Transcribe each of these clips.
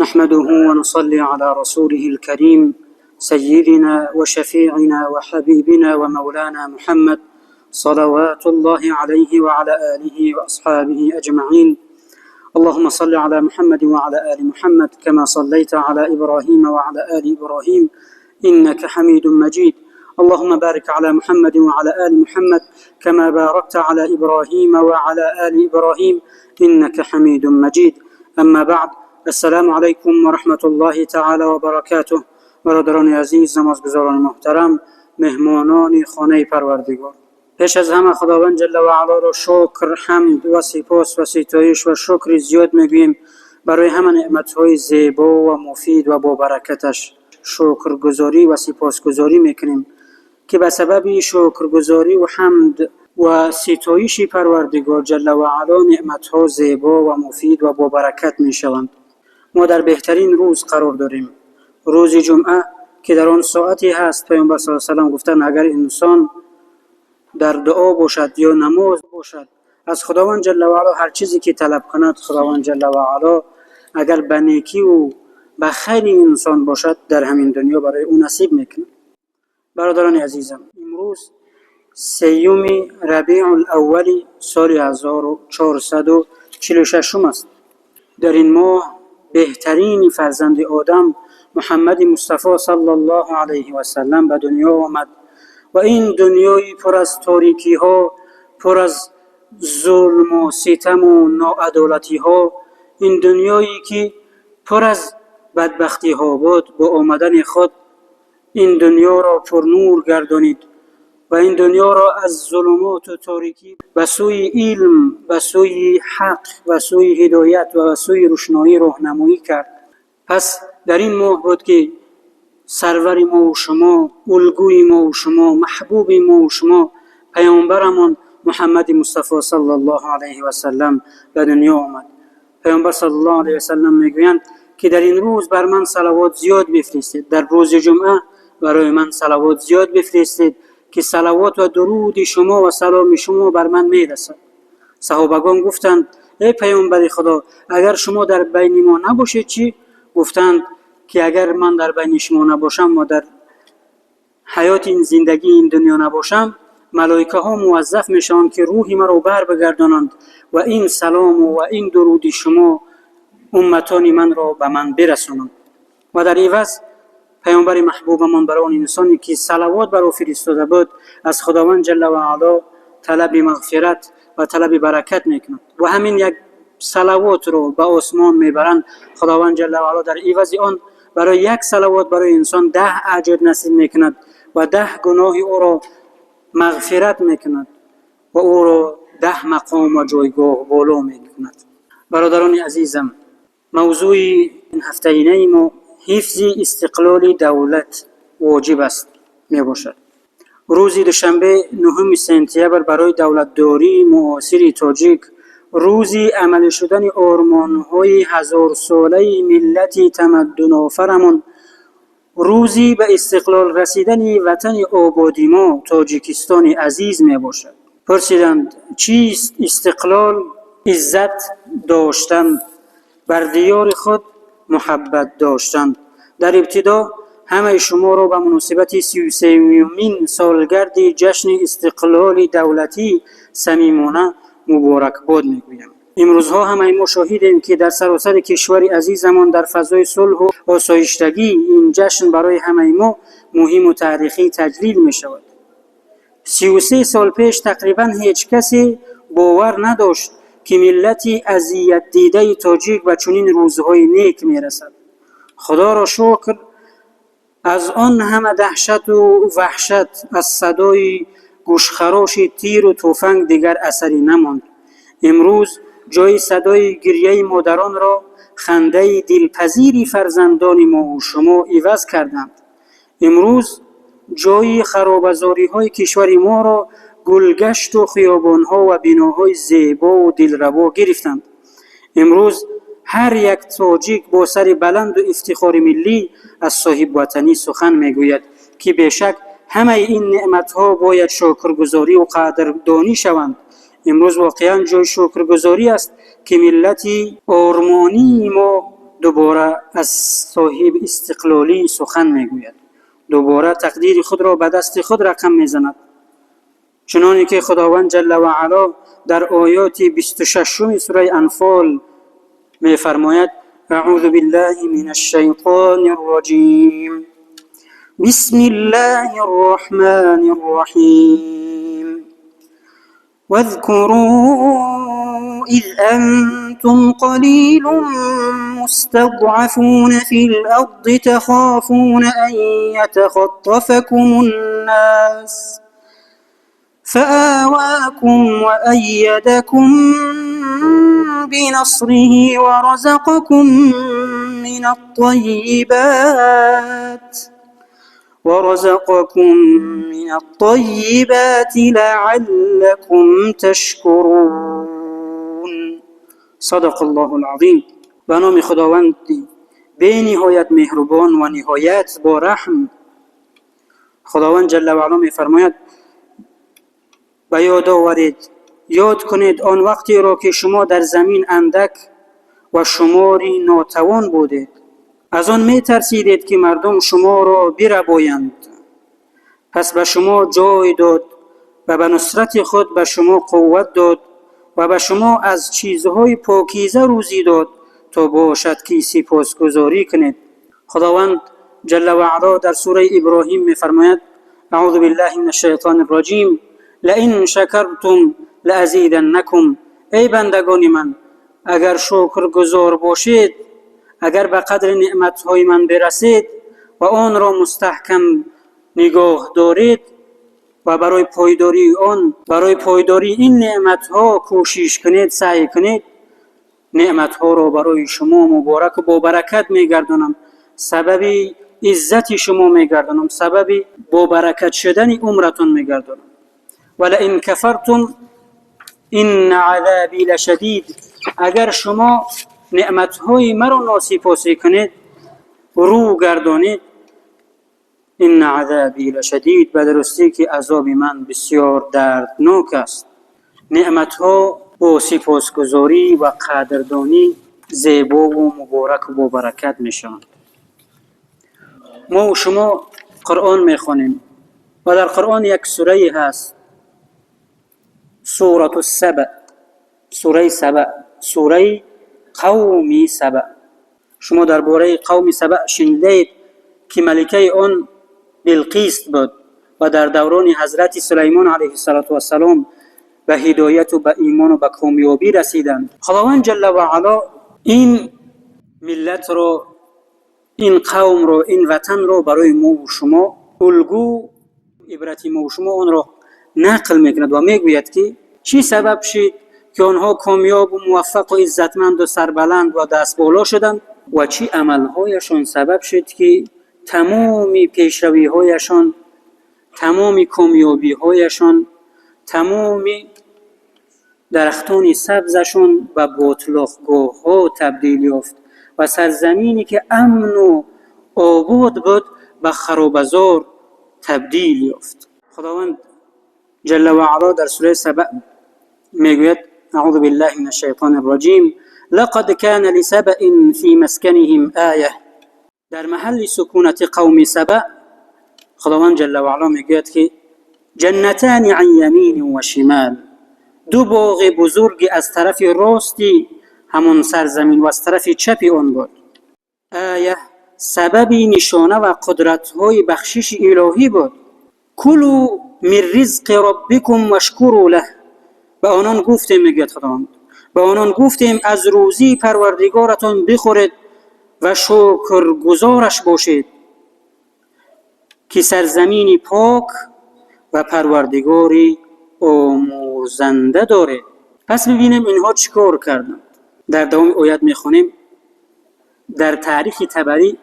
نحمده ونصلي على رسوله الكريم سيدنا وشفيعنا وحبيبنا ومولانا محمد صلوات الله عليه وعلى آله وأصحابه أجمعين. اللهم صل على محمد وعلى آل محمد كما صليت على إبراهيم وعلى آل إبراهيم إنك حميد مجيد. اللهم بارك على محمد وعلى آل محمد كما باركت على إبراهيم وعلى آل إبراهيم إنك حميد مجيد. أما بعد، السلام علیکم و رحمت الله تعالی و برکاته. برادران عزیز، نمازگزاران محترم، مهمانان خانه پروردگار، پیش از همه خداوند جل و علا را شکر، حمد و سپاس و ستایش و شکر زیاد میگوییم برای همه نعمت‌های زیبا و مفید و با برکتش. شکرگزاری و سپاسگزاری میکنیم که به سبب شکرگزاری و حمد و ستایش پروردگار جل و علا نعمت‌ها زیبا و مفید و با برکت میشوند. ما در بهترین روز قرار داریم، روز جمعه، که در آن ساعتی هست پیامبر صلی الله علیه و سلم گفتند اگر انسان در دعا باشد یا نماز باشد، از خداوند جل و علا هر چیزی که طلب کند، خداوند جل و علا اگر به نیکی و به خیر انسان باشد در همین دنیا برای او نصیب میکند. برادران عزیزم، امروز 3 ربیع الاول سال 1446 است. در این ماه بهترین فرزند آدم محمد مصطفی صلی الله علیه و سلم به دنیا آمد و این دنیای پر از تاریکی ها، پر از ظلم و ستم و ناعدالتی ها، این دنیایی که پر از بدبختی ها بود، با آمدن خود این دنیا را پر نور گردانید و این دنیا را از ظلمات و تاریکی به سوی علم، به سوی حق، به سوی هدایت و به سوی روشنایی راهنمایی کرد. پس در این ماه بود که سرور ما و شما، الگوی ما و شما، محبوب ما و شما، پیامبرمان محمد مصطفی صلی الله علیه و سلم به دنیا آمد. پیامبر صلی الله علیه و سلم میگویند که در این روز بر من صلوات زیاد بفرستید. در روز جمعه برای من صلوات زیاد بفرستید که صلوات و درود شما و سلام شما بر من میرسد. صحابگان گفتند ای پیامبر خدا، اگر شما در بین ما نباشید چی؟ گفتند که اگر من در بین شما نباشم و در حیات این زندگی این دنیا نباشم، ملائکه ها موظف میشوند که روح مرا بر بگردانند و این سلام و این درود شما امتان من را به من برسانند. و در عوض پیامبر محبوبمان برای آن انسانی که صلوات بر او فرستاده بود از خداوند جل و علا طلب مغفرت و طلب برکت میکند و همین یک صلوات رو به آسمان میبرند. خداوند جل و علا در عوض آن برای یک صلوات برای انسان 10 اجر نصیب میکند و 10 گناه او را مغفرت میکند و او را 10 مقام و جایگاه بالا میکند. برادران عزیزم، موضوع این هفته اینه ما حفظ استقلال دولت واجب است میباشد. روز دوشنبه 9 سپتامبر برای دولتداری معاصر تاجیک روزی عمل شدن آرمان‌های 1000 ساله ملت تمدن آفرمان، روزی به استقلال رسیدن وطن آبادی ما تاجیکستان عزیز میباشد. پرسیدند چیست استقلال؟ عزت داشتن، بر دیار خود محبت داشتند. در ابتدا همه شما را به مناسبت 33مین سالگرد جشن استقلال دولتی صمیمانه مبارکباد میگویم. امروزها همه ما شاهدیم که در سراسر کشور عزیزمان در فضای صلح و آسایشتگی این جشن برای همه ما مهم و تاریخی تجلیل می شود. 33 سال پیش تقریبا هیچ کسی باور نداشت که ملتی اذیت دیده تاجیک به چنین روزهای نیک می رسد. خدا را شکر از آن همه دهشت و وحشت از صدای گوشخراش تیر و تفنگ دیگر اثری نماند. امروز جای صدای گریه مادران را خنده دلپذیری فرزندان ما و شما عوض کردند. امروز جای خرابزاری های کشور ما را گلگشت و خیابان ها و بناهای زیبا و دلربا گرفتند. امروز هر یک تاجیک با سر بلند و افتخار ملی از صاحب وطنی سخن میگوید که بیشک همه این نعمت ها باید شکرگزاری و قدردانی شوند. امروز واقعا جای شکرگزاری است که ملتی آرمانی ما دوباره از صاحب استقلالی سخن میگوید، دوباره تقدیر خود را به دست خود رقم میزند، چنانه که خداوند جل و علا در آیات 26 سوره انفال میفرماید: اعوذ بالله من الشیطان الرجیم بسم الله الرحمن الرحیم واذكروا إذ أنتم قليل مستضعفون في الأرض تخافون أن يتخطفكم الناس فآواكم وأيدكم بنصره ورزقكم من الطيبات لعلكم تشكرون. صدق الله العظیم. به نام خداوند به نهایت مهربان و نهایت با رحم. خداوند جل و علا می‌فرماید: به یاد آورید، یاد کنید آن وقتی را که شما در زمین اندک و شماری ناتوان بودید، از آن می ترسیدید که مردم شما را بربایند، پس به شما جای داد و به نصرت خود به شما قوت داد و به شما از چیزهای پاکیزه روزی داد تا باشد که سپاسگزاری کنید. خداوند جل و علا در سوره ابراهیم می فرماید: اعوذ بالله من الشیطان الرجیم لئن شکرتم لازیدنکم. ای بندگان من، اگر شکرگزار باشید، اگر به قدر نعمتهای من برسید و آن را مستحکم نگاه دارید و برای پایداری این نعمتها کوشش کنید، سعی کنید، نعمتها را برای شما مبارک و با برکت میگردانم، سبب عزت شما میگردانم، سبب با برکت شدن عمرتون میگردانم. ولئن کفرتم ان عذابی لشدید. اگر شما نعمتهای مرا ناسپاسی کنید، رو گردانید، ان عذابی لشدید، به درستی که عذاب من بسیار دردناک است. نعمتها با سپاسگزاری و قدردانی زیبا و مبارک و با برکت میشوند. ما و شما قرآن میخوانیم و در قرآن یک سوره هست، سوره السبع، سوره سبع، سوره قوم سبع. شما درباره قوم سبع شنیدید که ملکه آن بلقیس بود و در دوران حضرت سلیمان علیه السلام به هدایت و به ایمان و به کامیابی رسیدند. خداوند جل و علا این ملت را، این قوم را، این وطن را برای ما و شما الگو عبرت ما و شما آن را نقل میکند و میگوید که چی سبب شد که آنها کامیاب و موفق و عزتمند و سربلند و دست بالا شدند و چی عملهایشان سبب شد که تمام پیشروی‌هایشان، تمام کامیابی‌هایشان، تمام درختان سبزشان به باتلاق‌گاه‌ها تبدیل یافت و سرزمینی که امن و آباد بود به خرابه‌زار تبدیل یافت. خداوند جل و علا در سوره سبع میگوید: اعوذ بالله من الشیطان الرجیم لقد کان لسبع فی مسکنهم آیه. در محل سکونت قوم سبع خداوند جل و علا میگوید که جنتان عن یمین و شمال، دو باغ بزرگ از طرف راستی همون سرزمین و از طرف چپ آن بود. آیه سبب نشانه و قدرت‌های بخشش الهی بود. کلوا من رزق ربکم واشکروا له. به آنان گفتیم، میگوید خداوند، به آنان گفتیم از روزی پروردگارتان بخورید و شکرگزارش باشید که سرزمینی پاک و پروردگاری آمرزنده داره. پس ببینیم اینها چیکار کردند. در دوام آیت میخونیم، در تاریخ طبری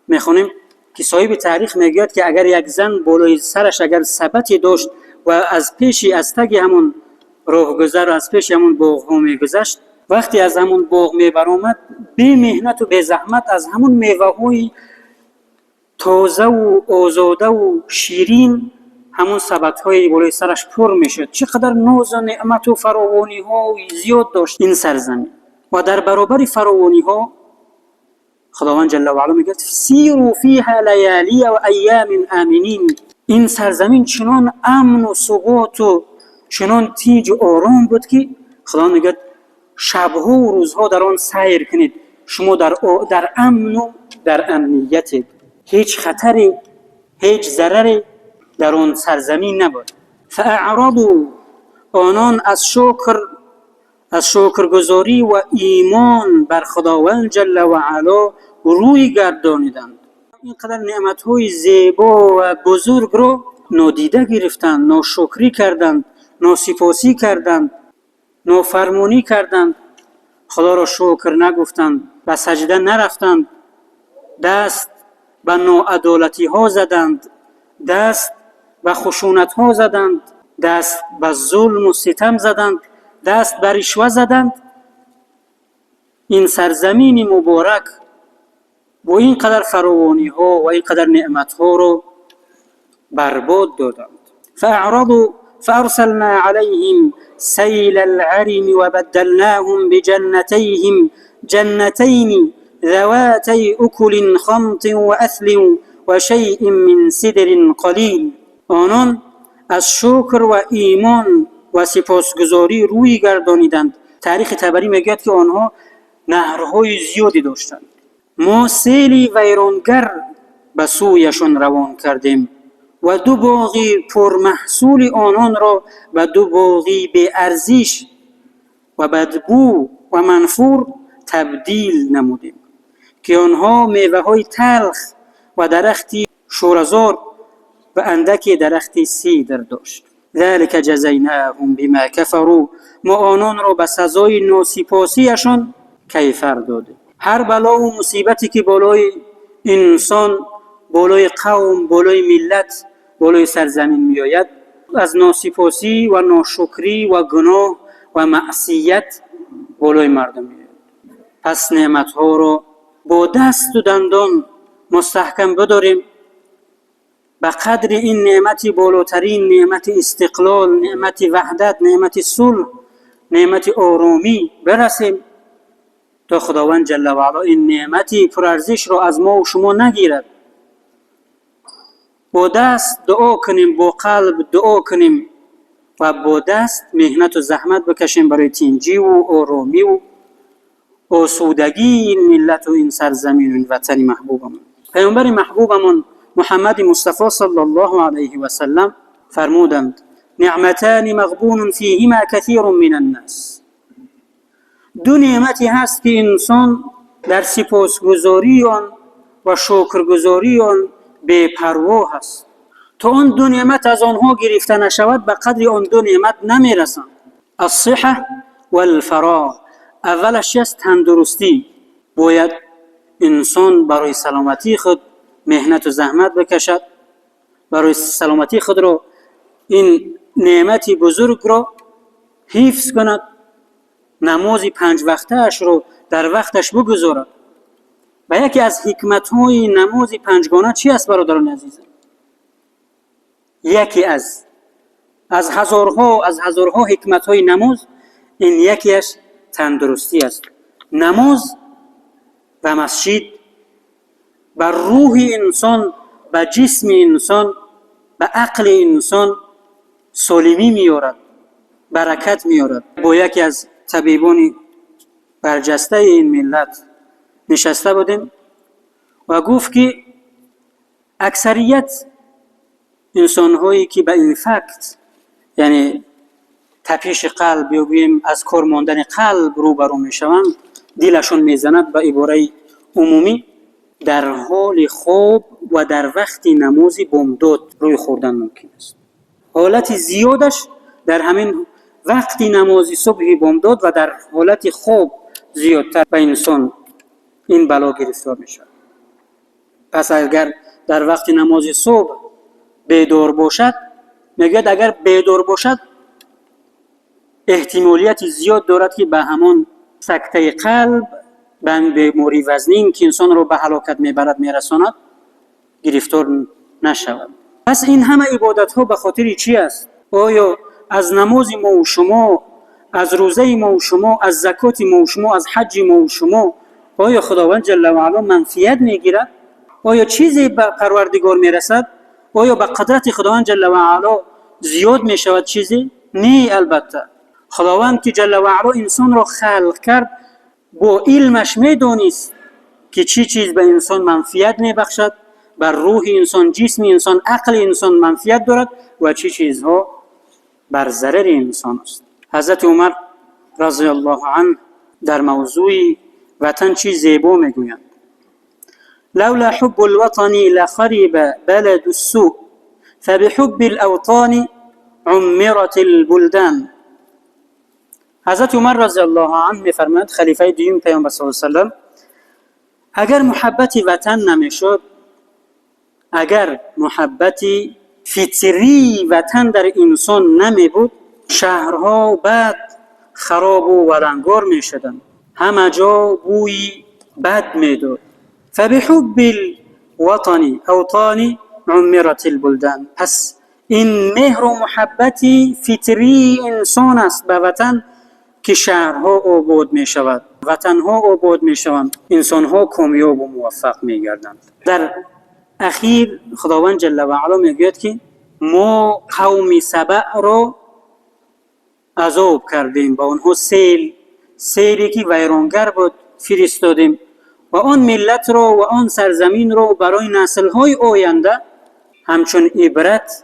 میخونیم که صاحب تاریخ میگوید که اگر یک زن بالای سرش اگر سبتی داشت و از پیش از تگ همون راهگذر و از پیش همون باغ ها میگذشت، وقتی از همون باغ میبرآمد، بی مهنت و بی زحمت از همون میوه های تازه و آزاده و شیرین همون سبت های بالای سرش پر میشد. چقدر ناز و نعمت و فراوانی ها زیاد داشت این سرزمین و در برابر فراوانی ها خداوند جل و علا میگه سیروا فیها لیالی و ایام آمنین. این سرزمین چنان امن و ثبات و چنان تیج و آرام بود که خدا میگه شبها و روزها در آن سیر کنید، شما در امن و در امنیت، هیچ خطری هیچ ضرری در آن سرزمین نبود. فاعرضوا، آنان از شکرگزاری و ایمان بر خداوند جل و علا روی گردانیدند. اینقدر نعمت‌های زیبا و بزرگ رو نادیده گرفتند، ناشکری کردند، ناسپاسی کردند، نافرمانی کردند، خدا را شکر نگفتند، به سجده نرفتند، دست به ناعدالتی ها زدند، دست به خشونت ها زدند، دست به ظلم و ستم زدند، دست به رشوه زدند. این سرزمین مبارک با این قدر فراوانی ها و این قدر نعمت ها رو برباد دادند. فاعرضوا فارسلنا عليهم سيل العرم وبدلناهم جنتين ذواتي اكل خمط واثل وشيء من سدر قليل. آنان از شکر و ایمان و سپاسگزاری روی گردانیدند. تاریخ طبری میگوید که آنها نهرهای زیادی داشتند. ما سیلی ویرانگر به سویشان روان کردیم و دو باغی پرمحصول آنان را به دو باغی به ارزش و بدبو و منفور تبدیل نمودیم که آنها میوه های تلخ و درختی شورزار و اندکی درختی سیدر داشت. ذلك جزیناهم بما کفروا، ما آنان را به سزای ناسپاسیشان کیفر دادیم. هر بلا و مصیبتی که بالای انسان، بالای قوم، بالای ملت، بالای سرزمین می آید، از ناسپاسی و ناشکری و گناه و معصیت بالای مردم می آید. پس نعمت ها را با دست و دندان مستحکم بداریم، به قدر این نعمت بالاترین، نعمت استقلال، نعمت وحدت، نعمت صلح، نعمت آرامی برسیم تا خداوند جل و علا این نعمتی پرارزش را از ما و شما نگیرد. با دست دعا کنیم، با قلب دعا کنیم و با دست مهنت و زحمت بکشیم برای تنجی و آرامی و آسودگی این ملت و این سرزمین و این وطن محبوبمون. پیامبر محبوبمون محمد مصطفی صلی الله علیه و سلم فرمودند نعمتان مغبون فیهما کثیر من الناس. دو نعمتی هست که انسان در سپاسگزاری آن و شکرگزاری آن بے پروا هست. تا آن دو نعمت از آنها گرفته نشود به قدر آن دو نعمت نمیرسند. الصحه و الفراغ. اولش است تندرستی. باید انسان برای سلامتی خود مهنت و زحمت بکشد، برای سلامتی خود را این نعمتی بزرگ را حفظ کند، نماز 5 وقته اش رو در وقتش بگذارد. و یکی از حکمت‌های نماز 5 گانه چی است برادران عزیزم؟ یکی از هزارها حکمت‌های نماز، این یکیش تندرستی است. نماز و مسجد بر روح انسان، به جسم انسان، به عقل انسان سالمی میارد، برکت میارد. با یکی از طبیبان برجسته این ملت نشسته بودیم و گفت که اکثریت انسان‌هایی که به اینفکت، یعنی تپش قلب یا بگوییم از کار ماندن قلب روبرو میشوند، دلشون میزند، به عباره عمومی در حال خواب و در وقت نماز بامداد روی خوردن ممکن است. حالت زیادش در همین وقت نماز صبح بامداد و در حالت خواب زیادتر به انسان این بلا گرفتار میشه. پس اگر در وقت نماز صبح بیدار باشد، میگه اگر بیدار باشد احتمالیت زیاد دارد که به همان سکته قلب، به بیماری وزنین که انسان رو به هلاکت میبرد میرساند گرفتار نشود. پس این همه عبادت ها به خاطر چی است؟ آیا از نماز ما و شما، از روزه ما و شما، از زکات ما و شما، از حج ما و شما، آیا خداوند جل و علا منفیت میگیرد؟ آیا چیزی به پروردگار میرسد؟ آیا به قدرت خداوند جل و علا زیاد میشود چیزی؟ نه البته. خداوند که جل و علا انسان را خلق کرد با علمش میدانست که چی چیز به انسان منفیت میبخشد، بر روح انسان، جسم انسان، عقل انسان منفیت دارد و چی چیزها بر ضرر انسان است. حضرت عمر رضی الله عنه در موضوع وطن چی زیبا میگویند: لولا حب الوطن لخرب بلد السوء فبحب الاوطان عمرت البلدان. حضرت عمر رضی الله عنه میفرماید، خلیفه دوم پیامبر صلی الله علیه و سلم، اگر محبت وطن نمیشد، اگر محبت فطری وطن در انسان نمی بود، شهرها بد، خراب و ولنگار می شدند، همه جا بوی بد می داد. فبحب الوطن اوطان عمرت البلدان. پس این مهر و محبت فطری انسان است به وطن که شهرها آباد می شود، وطنها آباد می شوند، انسانها کامیاب و موفق می گردند. در اخیر خداوند جل و علا می گوید که ما قوم سبع را عذاب کردیم، با آنها سیلی که ویرانگر بود فرستادیم و آن ملت را و آن سرزمین را برای نسل‌های آینده همچون عبرت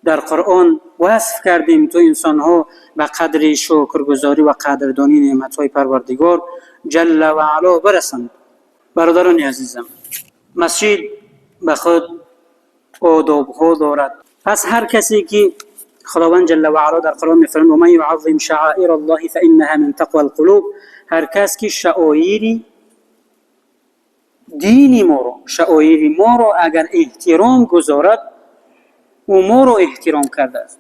در قرآن وصف کردیم تا انسان‌ها به قدر شکرگزاری و قدردانی نعمت‌های پروردگار جل و علا برسند. برادران عزیزم، مسجد به خود آداب‌ها دارد. پس هر کسی که خداوند جل و علا در قرآن می‌فرماید و من یعظم شعائر الله فانها من تقوى القلوب، هر کس که شعائر دین ما را، شعائر ما را اگر احترام گذارد، او ما را احترام کرده است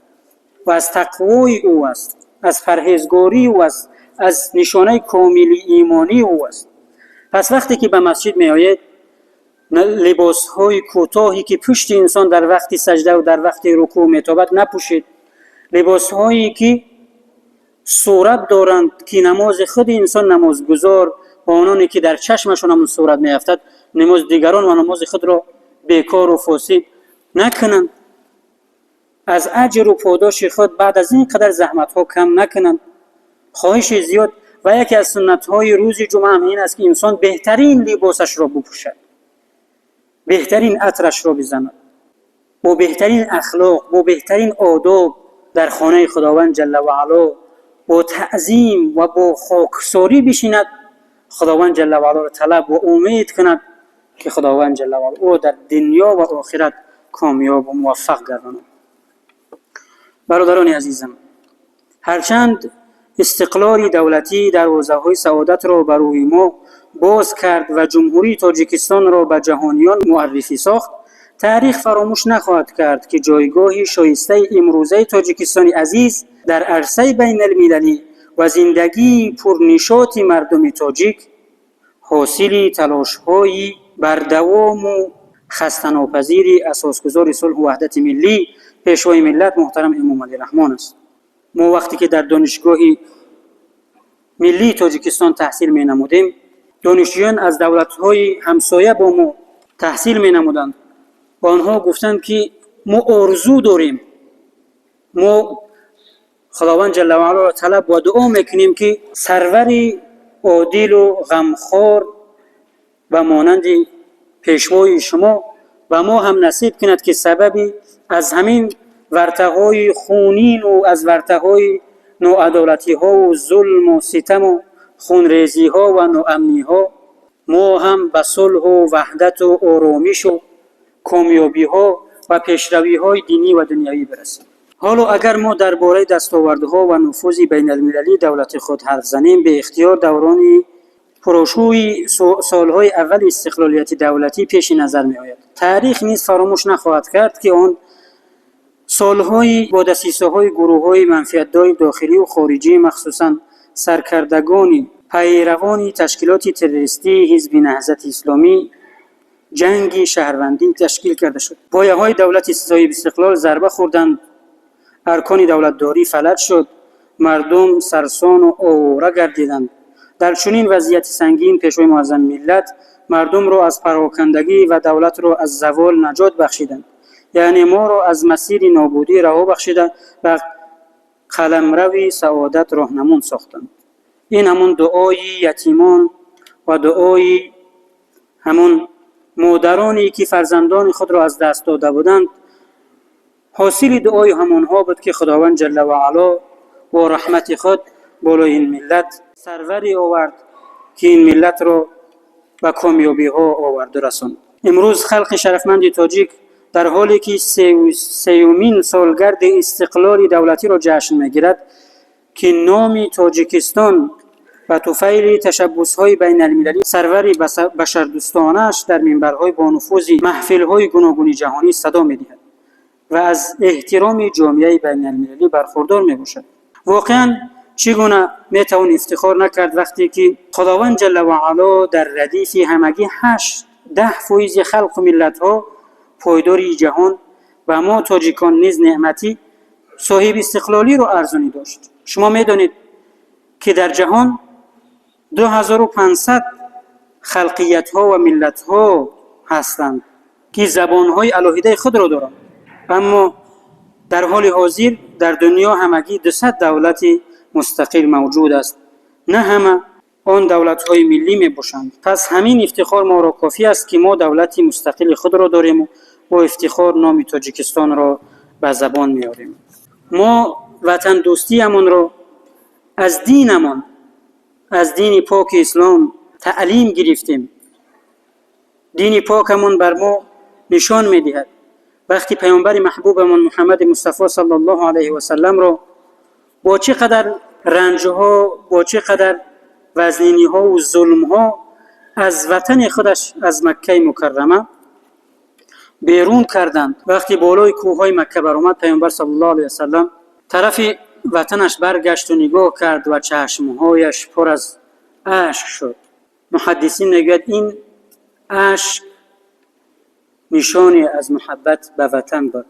و از تقوای او است، از پرهیزگاری او است، از نشانه کامل ایمانی او است. پس وقتی که به مسجد می آید، لباس های کوتاهی که پشت انسان در وقت سجده و در وقت رکوع میتابد نپوشید. لباس هایی که صورت دارند که نماز خود انسان نمازگزار و آنانی که در چشمشون همون صورت میافتد نماز دیگران و نماز خود را بیکار و فاسد نکنند. از اجر و پاداش خود بعد از این قدر زحمت ها کم نکنند. خواهش زیاد و یکی از سنت های روز جمعه هم این است که انسان بهترین لباسش را بپوشد، بهترین عطرش را بزند، با بهترین اخلاق، با بهترین آداب در خانه خداوند جل و علا با تعظیم و با خاکساری بشیند، خداوند جل و علا را طلب و امید کند که خداوند جل و علا او در دنیا و آخرت کامیاب و موفق گرداند. برادران عزیزم، هرچند استقلال دولتی دروازه‌های سعادت را بر روی ما باز کرد و جمهوری تاجیکستان را به جهانیان معرفی ساخت، تاریخ فراموش نخواهد کرد که جایگاه شایسته امروزه تاجیکستان عزیز در عرصه بین المللی و زندگی پرنشاط مردم تاجیک حاصل تلاش‌های بردوام و خسته‌ناپذیر اساسگزار صلح و وحدت ملی پیشوای ملت محترم امام علی رحمان است. ما وقتی که در دانشگاه ملی تاجیکستان تحصیل می نمودیم، دانشجویان از دولت‌های همسایه با ما تحصیل می نمودند و آنها گفتند که ما آرزو داریم، ما خداوند جل و علا را طلب و دعا میکنیم که سرور عادل و غمخوار و مانند پیشوای شما و ما هم نصیب کند که سببی از همین ورطه‌های خونین و از ورطه‌های ناعدالتی‌ها و ظلم و ستم و خونریزی‌ها و ناامنی‌ها ما هم به صلح و وحدت و آرامش و کامیابی‌ها و پیشروی‌های دینی و دنیوی برسیم. حالا اگر ما درباره دستاوردها و نفوذ بین المللی دولت خود حرف زنیم، به اختیار دوران پرشوی سالهای اول استقلالیت دولتی پیش نظر می آید. تاریخ نیز فراموش نخواهد کرد که آن سالهای با دسیسه‌های گروه‌های منفعت‌دار داخلی و خارجی، مخصوصاً سرکردگان پیروان تشکیلات تروریستی حزب نهضت اسلامی، جنگ شهروندی تشکیل کرده شد. پایه‌های دولت صاحب استقلال ضربه خوردند، ارکان دولتداری فلج شد، مردم سرسان و آواره گردیدند در چنین وضعیت سنگین پیشوای معظم ملت مردم رو از پراکندگی و دولت رو از زوال نجات بخشیدند، یعنی ما رو از مسیر نابودی رها بخشیدند و قلمرو سعادت راهنمون ساختند. این همون دعای یتیمان و دعای همون مادرانی که فرزندان خود را از دست داده بودند، حاصل دعای همونها بود که خداوند جل و علا با رحمت خود بالای این ملت سروری آورد که این ملت را به کامیابی ها آورد و رساند. امروز خلق شرفمند تاجیک در حالی که سیومین سالگرد استقلال دولتی را جشن میگیرد که نام تاجیکستان و طفیل تشبس‌های بین المللی سرور بشردوستانش در منبرهای با نفوذ محفل‌های گوناگون جهانی صدا می‌دهد و از احترام جامعه بین المللی برخوردار می‌باشد. واقعاً چگونه میتوان افتخار نکرد وقتی که خداوند جل و علا در ردیف همگی 8-10% خلق و ملت‌ها پایداری جهان و ما تاجیکان نیز نعمتی صاحب استقلالی رو ارزانی داشت. شما میدانید که در جهان 2500 خلقیت ها و ملت ها هستند که زبان های علاهیده خود را دارند، اما در حال حاضر در دنیا همگی 200 دولت مستقل موجود است. نه همه آن دولت های ملی می باشند. پس همین افتخار ما را کافی است که ما دولت مستقل خود را داریم و با افتخار نام تاجیکستان را به زبان می آوریم. ما وطن دوستی همون را از دینمان، از دین پاک اسلام تعلیم گرفتیم. دین پاکمون بر ما نشان می دهد. وقتی پیامبر محبوبمون محمد مصطفی صلی الله علیه و سلم را با چقدر رنجها، با چقدر وزنینی ها و ظلم ها از وطن خودش از مکه مکرمه بیرون کردند، وقتی بالای کوههای مکه برآمد پیامبر صلی الله علیه و سلم طرف وطنش برگشت و نگاه کرد و چشمهایش پر از اشک شد. محدثین میگویند این اشک نشانی از محبت به وطن بود،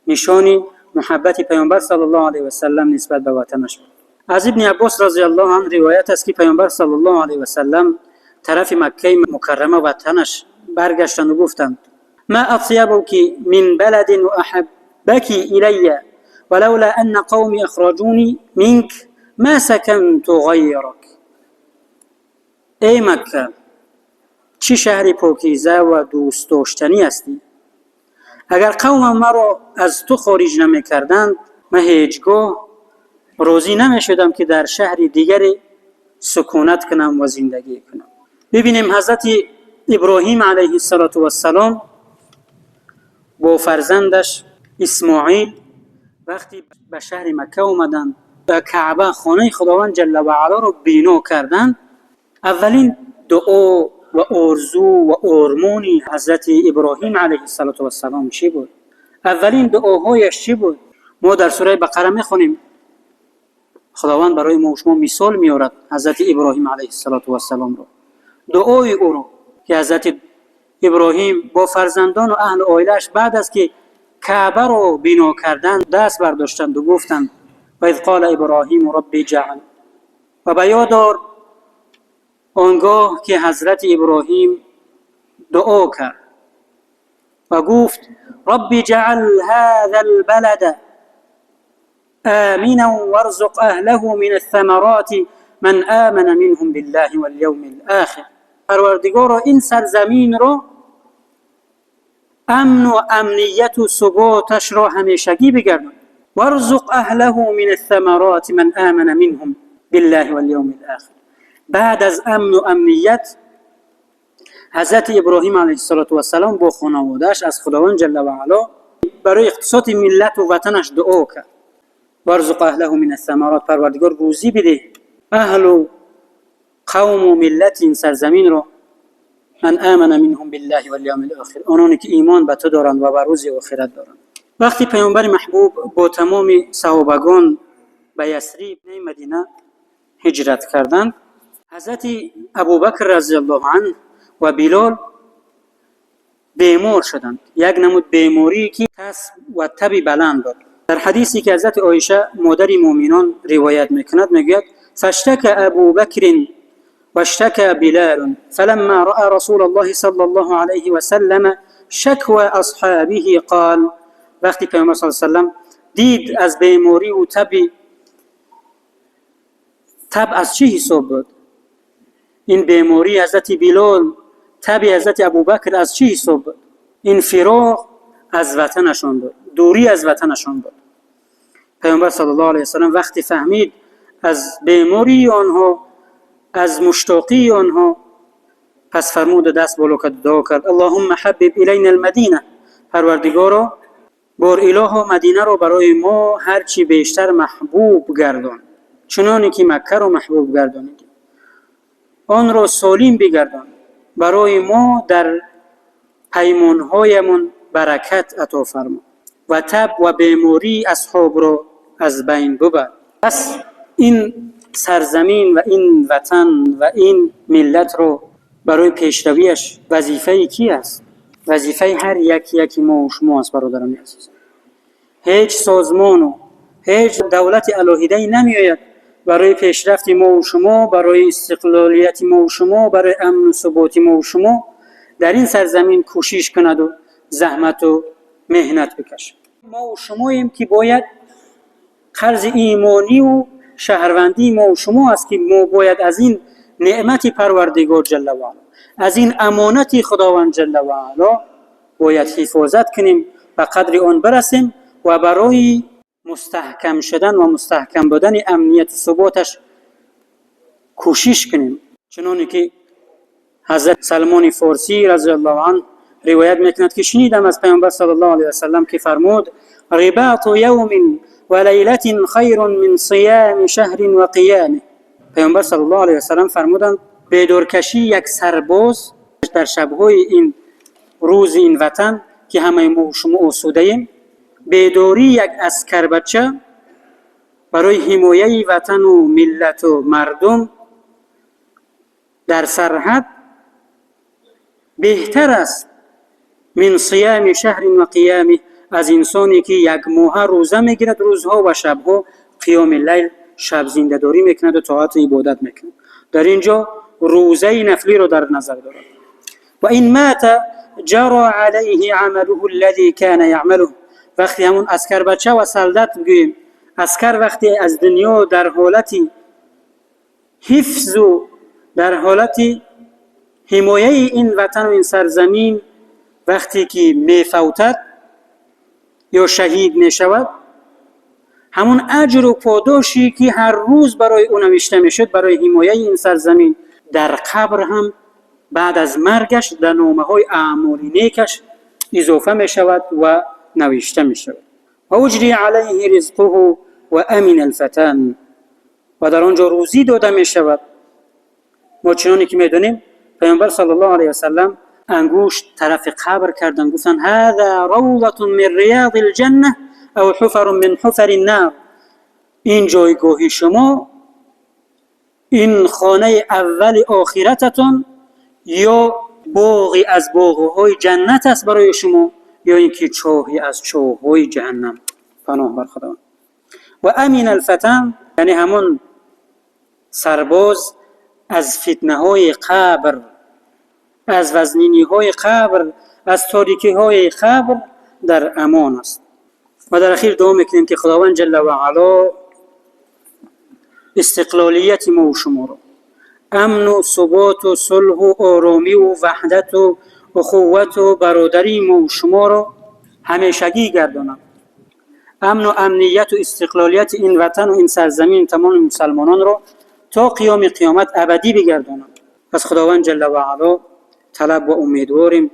نشانی محبت پیامبر صلی الله علیه و سلم نسبت به وطنش بود. از ابن عباس رضی الله عنه روایت است که پیامبر صلی الله علیه و سلم طرف مکه مکرمه وطنش برگشتند و گفتند: ما اطیبک من بلد و احبک الی ولولا ان قومی اخرجونی منک ما سکنت غیرک. ای مکه، چه شهر پاکیزه و دوست داشتنی هستی. اگر قوم مرا از تو خارج نمی کردند من هیچگاه راضی نمی شدم که در شهر دیگری سکونت کنم و زندگی کنم. ببینیم حضرت ابراهیم علیه السلام با فرزندش اسماعیل وقتی به شهر مکه اومدند و کعبه خانه خداوند جل و علا رو بنا کردند، اولین دعا و آرزو و آرمانی حضرت ابراهیم علیه السلام چی بود؟ اولین دعاهایش چی بود؟ ما در سوره بقره میخونیم خداوند برای ما و شما مثال میارد حضرت ابراهیم علیه السلام رو. دعای او رو که حضرت ابراهیم با فرزندان و اهل عائله‌اش بعد از که کعبه رو بنا کردند دست برداشتند و گفتند: و اذ قال ابراهیم ربی جعل. و به یاد دار آنگاه که حضرت ابراهیم دعا کرد و گفت: ربی جعل هذا البلد آمنا وارزق اهله من الثمرات من آمن منهم بالله والیوم الاخر. پروردگارا این سرزمین رو امن و امنیت و ثباتش را همیشگی بگردان. وارزق اهله من الثمرات من آمن منهم بالله والیوم الاخر. بعد از امن و امنیت حضرت ابراهیم علیه السلام با خانواده‌اش از خداوند جل و علا برای اقتصاد ملت و وطنش دعا کرد: وارزق اهله من الثمرات. پروردگار روزی بده اهل و قوم و ملت این سرزمین را من آمن منهم بالله والیوم الاخر، آنانی که ایمان به تو دارند و به روز آخرت دارند. وقتی پیامبر محبوب با تمام صحابگان به یثریب مدینه هجرت کردند، حضرت ابوبکر رضی الله عنه و بلال بیمار شدند. یک نمود بیماری که کسب و تب بلند بود. در حدیثی که حضرت عایشه مادر مؤمنان روایت میکند میگوید: فاشتک ابوبکر واشتكى بلال فلما رأى رسول الله صلى الله عليه وسلم شكوى أصحابه قال وقتی پیامبر صلی الله علیه و سلم دید از بیماری و تب از چه حساب بود؟ این بیماری حضرت بلال، تب حضرت ابوبکر از چه حساب بود؟ این فراق از وطنشان بود، دوری از وطنشان بود. پیامبر صلی الله علیه و سلم وقتی فهمید از بیماری آنها، از مشتاقی آنها، پس فرمود دست بالا کرد دعا کرد اللهم حبب الینا المدینه، پروردگارا بار اله مدینه رو برای ما هرچی بیشتر محبوب گردان، چنانی که مکه رو محبوب گردانید، آن را سالم بگردان، برای ما در پیمانهایمون برکت عطا فرما و تب و بیماری اصحاب را از بین ببر. پس این سرزمین و این وطن و این ملت رو برای پیشرویش وظیفه کی است؟ وظیفه هر یکی ما و شما است برادران عزیز. هیچ سازمان و هیچ دولت الهیده‌ای نمی‌آید برای پیشرفت ما و شما، برای استقلالیت ما و شما، برای امن و ثبات ما و شما در این سرزمین کوشش کند و زحمت و مهنت بکشد. ما و شماییم که باید قرض ایمانی و شهروندی ما و شما است که ما باید از این نعمت پروردگار جل و علا، از این امانت خداوند جل و علا باید حفاظت کنیم و قدر آن برسیم و برای مستحکم شدن و مستحکم بودن امنیت و ثباتش کوشش کنیم. چنانه که حضرت سلمان فارسی رضی الله عنه روایت میکند که شنیدم از پیامبر صلی الله علیه و سلم که فرمود رباط یوم و لیلت خیر من صیام شهر و قیامه. پیامبر صلی الله علیه و سلم فرمودند بیدارکشی یک سرباز در شبهای این روز این وطن که همه ما و شما آسوده ایم، بیداری یک عسکر بچه برای حمایت وطن و ملت و مردم در سرحد بهتر است من صیام شهر و قیامه، از انسانی که یک ماه روزه میگیرد روزها و شبها قیام لیل شب زنده داری میکند و طاعت عبادت میکند. در اینجا روزه نفلی رو در نظر دارد. و این مات جرى علیه عمله الذي كان یعمله. وقتی همون عسکر بچه و سلدت بگوییم، عسکر وقتی از دنیا در حالتی حفظ و در حالتی حمایه این وطن و این سرزمین وقتی که میفوتد یا شهید میشود، همون اجر و پاداشی که هر روز برای او نوشته میشد برای حمایه این سرزمین، در قبر هم بعد از مرگش در نامه‌های اعمال نیکش اضافه میشود و نوشته میشود. و اجری علیه رزقه و امن الفتن، و در آنجا روزی داده میشود. ما چنانی که میدونیم پیامبر صلی الله علیه و سلم انگشت طرف قبر کردن، گفتن هذا روضة من ریاض الجنه او حفر من حفر النار. این جایگاه شما، این خانه اول آخرتتون یا باغی از باغ‌های جنت است برای شما، یا اینکه چاهی از چاه‌های جهنم. پناه بر خداوند. و امین الفتن یعنی همون سرباز از فتنه‌های قبر، از وزنینی‌های قبر، از تاریکی‌های قبر در امان است. و در اخیر دعا میکنیم که خداوند جل و علا استقلالیت ما و شما رو، امن و ثبات و صلح و آرامی و وحدت و اخوت و برادری ما و شما رو همیشگی گردانم. امن و امنیت و استقلالیت این وطن و این سرزمین تمام مسلمانان رو تا قیام قیامت ابدی بگردانم. پس خداوند جل و علا طلب و امیدواریم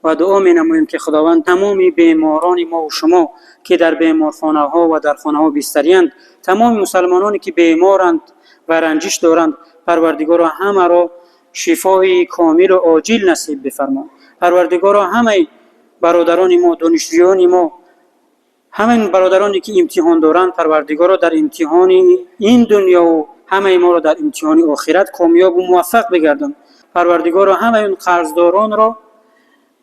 و دعا می نماییم که خداوند تمام بیماران ما و شما که در بیمارخانه ها و در خانه ها بستریند، تمام مسلمانانی که بیمارند و رنجش دارند، پروردگار همه را شفای کامل و عاجل نصیب بفرما. پروردگار همه برادران ما، دانشجویان ما، همین برادرانی که امتحان دارند، پروردگار در امتحان این دنیا و همه ما را در امتحان آخرت کامیاب و موفق بگردان. پروردگار همه این قرضداران را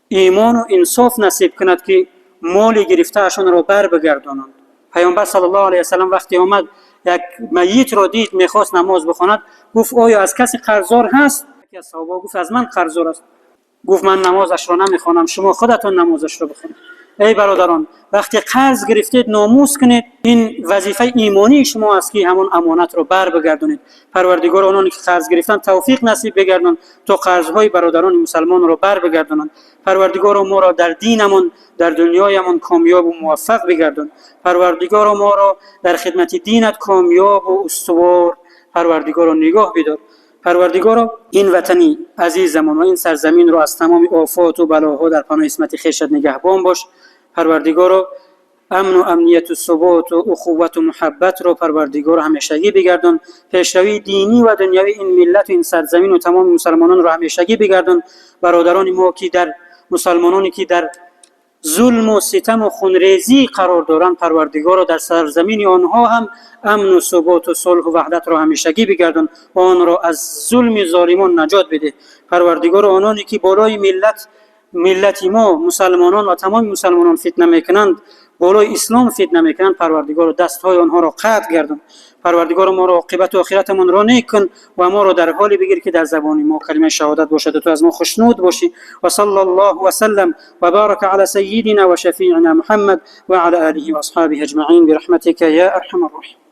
ایمان و انصاف نصیب کند که مال گرفته اشان را بر بگردانند. پیامبر صلی الله علیه و سلم وقتی آمد یک میت را دید میخواست نماز بخواند، گفت آیا از کسی قرضدار هست؟ یکی از صحابه گفت از من قرضدار است. گفت من نمازش را نمیخوانم، شما خودتان نمازش را بخونید. ای برادران، وقتی قرض گرفتید ناموس کنید. این وظیفه ایمانی شما است که همون امانت رو بر بگردونید. پروردگار آنانی که قرض گرفتن توفیق نصیب بگردون تا قرضهای برادران مسلمان رو بر بگردونند. پروردگار ما را در دینمون، در دنیایمون کامیاب و موفق بگردون. پروردگار ما را در خدمت دینت کامیاب و استوار پروردگار نگاه بدار. پروردگارا این وطنی عزیزمون و این سرزمین رو از تمام آفات و بلاها در پناه اسمت خویشت نگهبان باش. پروردگارا امن و امنیت و ثبات و اخوت و محبت رو پروردگار همیشگی بگردون. پیشروی دینی و دنیوی این ملت و این سرزمین و تمام مسلمانان رو همیشگی بگردون. برادران ما که در مسلمانانی که در ظلم و ستم و خونریزی قرار دارند، پروردگار در سرزمین آنها هم امن و ثبات و صلح و وحدت را همیشگی بگردان و آن را از ظلم ظالمان نجات بده. پروردگار آنانی که بالای ملت ما مسلمانان و تمام مسلمانان فتنه میکنند، بالای اسلام فتنه میکنند، پروردگار دستهای آنها را قطع گردان. پروردگار ما را عاقبت و آخرتمون را نیک کن و ما را در حالی بگیر که در زبان ما کلمه شهادت باشد و تو از ما خوشنود باشی. و صلی الله و سلم و بارک علی سیدنا و شفیعنا محمد و علی آله و اصحابه اجمعین برحمتک یا ارحم الراحمین.